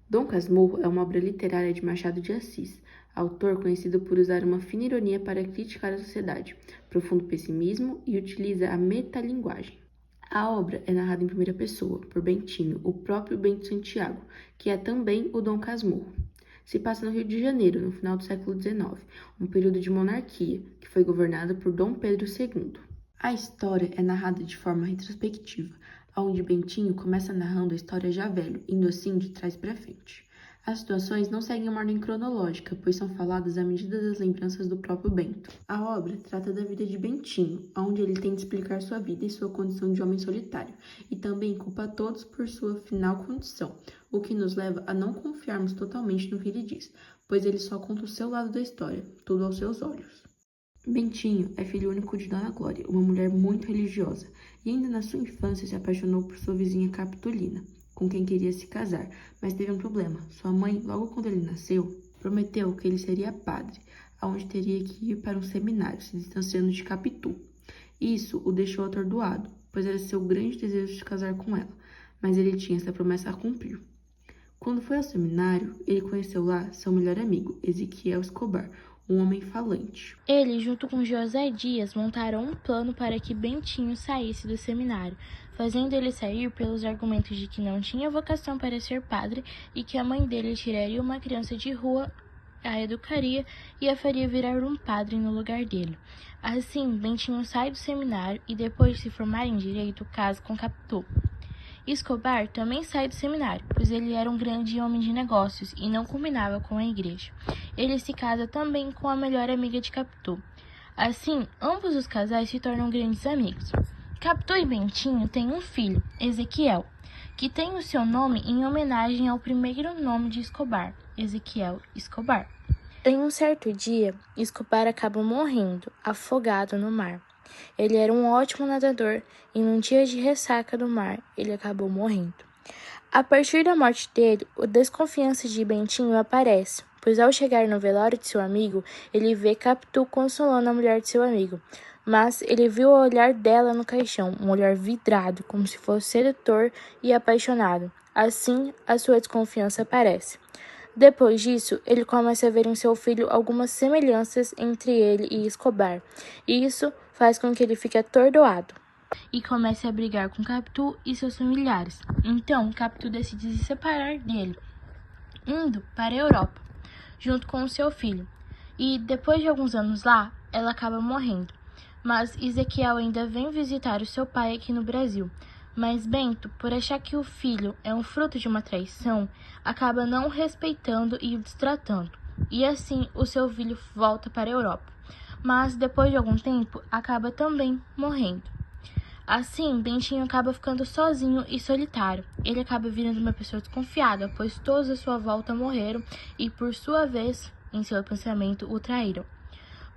Dom Casmurro é uma obra literária de Machado de Assis, autor conhecido por usar uma fina ironia para criticar a sociedade, profundo pessimismo e utiliza a metalinguagem. A obra é narrada em primeira pessoa, por Bentinho, o próprio Bento Santiago, que é também o Dom Casmurro. Se passa no Rio de Janeiro, no final do século XIX, um período de monarquia, que foi governado por Dom Pedro II. A história é narrada de forma retrospectiva, onde Bentinho começa narrando a história já velho, indo assim de trás para frente. As situações não seguem uma ordem cronológica, pois são faladas à medida das lembranças do próprio Bento. A obra trata da vida de Bentinho, onde ele tenta explicar sua vida e sua condição de homem solitário, e também culpa todos por sua final condição, o que nos leva a não confiarmos totalmente no que ele diz, pois ele só conta o seu lado da história, tudo aos seus olhos. Bentinho é filho único de Dona Glória, uma mulher muito religiosa, e ainda na sua infância se apaixonou por sua vizinha Capitolina, com quem queria se casar, mas teve um problema. Sua mãe, logo quando ele nasceu, prometeu que ele seria padre, aonde teria que ir para um seminário, se distanciando de Capitu. Isso o deixou atordoado, pois era seu grande desejo de casar com ela, mas ele tinha essa promessa a cumprir. Quando foi ao seminário, ele conheceu lá seu melhor amigo, Ezequiel Escobar, um homem falante. Ele, junto com José Dias, montaram um plano para que Bentinho saísse do seminário, fazendo ele sair pelos argumentos de que não tinha vocação para ser padre e que a mãe dele tiraria uma criança de rua, a educaria e a faria virar um padre no lugar dele. Assim, Bentinho sai do seminário e, depois de se formar em direito, casa com Capitu. Escobar também sai do seminário, pois ele era um grande homem de negócios e não combinava com a igreja. Ele se casa também com a melhor amiga de Capitu. Assim, ambos os casais se tornam grandes amigos. Capitu e Bentinho têm um filho, Ezequiel, que tem o seu nome em homenagem ao primeiro nome de Escobar, Ezequiel Escobar. Em um certo dia, Escobar acaba morrendo, afogado no mar. Ele era um ótimo nadador e num dia de ressaca do mar, ele acabou morrendo. A partir da morte dele, a desconfiança de Bentinho aparece, pois ao chegar no velório de seu amigo, ele vê Capitu consolando a mulher de seu amigo. Mas ele viu o olhar dela no caixão, um olhar vidrado, como se fosse sedutor e apaixonado. Assim, a sua desconfiança aparece. Depois disso, ele começa a ver em seu filho algumas semelhanças entre ele e Escobar, e isso faz com que ele fique atordoado e comece a brigar com Capitu e seus familiares. Então, Capitu decide se separar dele, indo para a Europa, junto com o seu filho. E depois de alguns anos lá, ela acaba morrendo. Mas Ezequiel ainda vem visitar o seu pai aqui no Brasil. Mas Bento, por achar que o filho é um fruto de uma traição, acaba não o respeitando e o destratando. E assim, o seu filho volta para a Europa. Mas depois de algum tempo, acaba também morrendo. Assim, Bentinho acaba ficando sozinho e solitário. Ele acaba virando uma pessoa desconfiada, pois todos à sua volta morreram e, por sua vez, em seu pensamento, o traíram.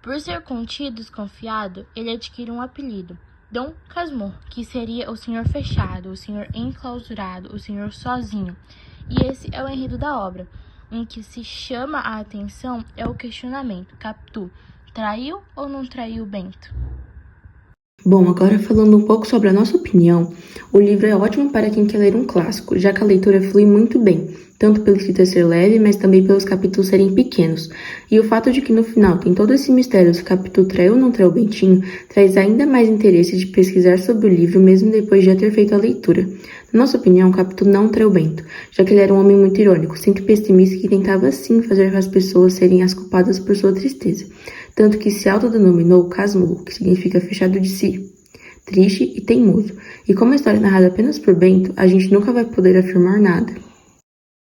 Por ser contido e desconfiado, ele adquire um apelido, Dom Casmurro, que seria o senhor fechado, o senhor enclausurado, o senhor sozinho. E esse é o enredo da obra, em que se chama a atenção é o questionamento: Capitu traiu ou não traiu Bento? Bom, agora falando um pouco sobre a nossa opinião, o livro é ótimo para quem quer ler um clássico, já que a leitura flui muito bem, tanto pela escrita ser leve, mas também pelos capítulos serem pequenos. E o fato de que no final tem todo esse mistério se Capitu traiu ou não traiu Bentinho, traz ainda mais interesse de pesquisar sobre o livro mesmo depois de já ter feito a leitura. Na nossa opinião, Capitu não traiu Bento, já que ele era um homem muito irônico, sempre pessimista e que tentava sim fazer as pessoas serem as culpadas por sua tristeza. Tanto que se autodenominou Casmurro, que significa fechado de si, triste e teimoso. E como a história é narrada apenas por Bento, a gente nunca vai poder afirmar nada.